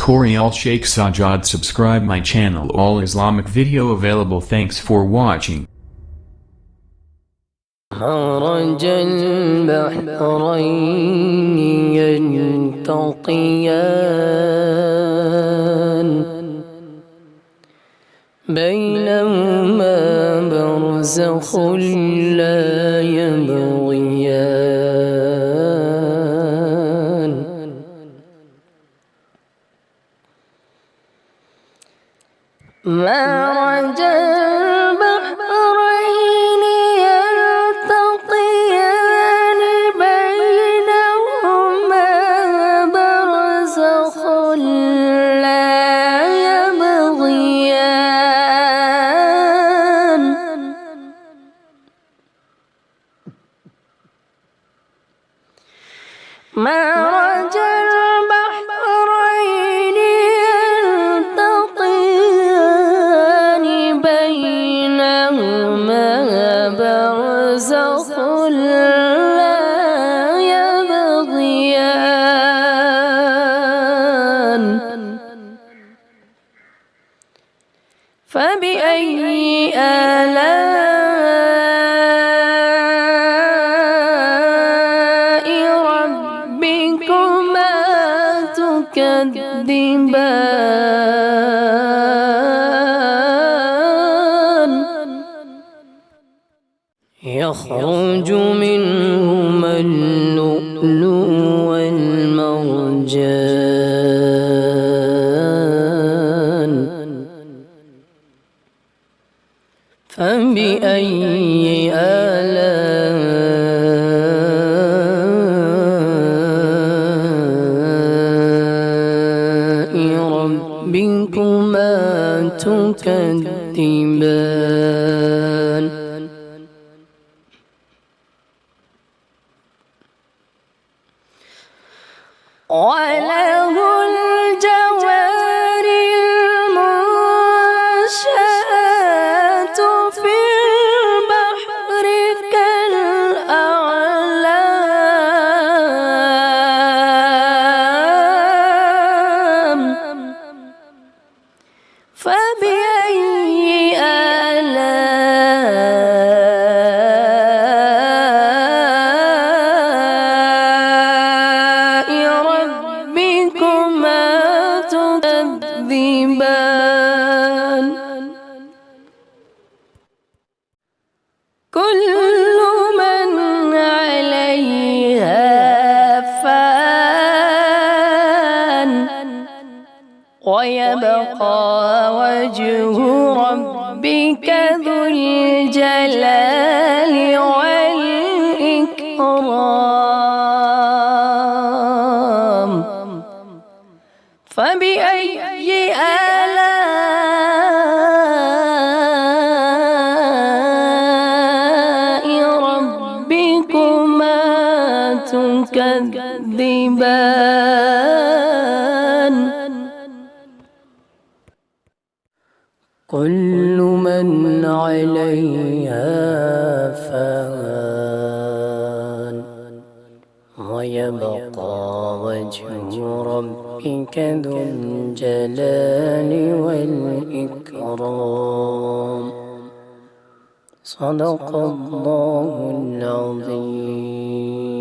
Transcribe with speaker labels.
Speaker 1: Corey Al Sheikh Sajjad. Subscribe my channel. All Islamic video available. Thanks for watching.
Speaker 2: مرج البحرين يلتقيان بينهما برزخ لا يبغيان مرج البحرين يلتقيان بينهما برزخ لا يبغيان مرج البحرين يلتقيان بينهما برزخ لا يبغيان فبأي آلاء ربكما تكذبان يخرج منهما اللؤلؤ والمرجان فبأي آلاء ربكما تكذبان وله الجوار المنشآت في البحر كالأعلام فبأي آلاء ربكما تكذبان كل من عليها فان ويبقى وجه ربك ذو الجلال والإكرام فبأي آلاء ربكما تكذبان كل من عليها فان ويبقى وجه ربك ذو الجلال والإكرام صدق الله العظيم.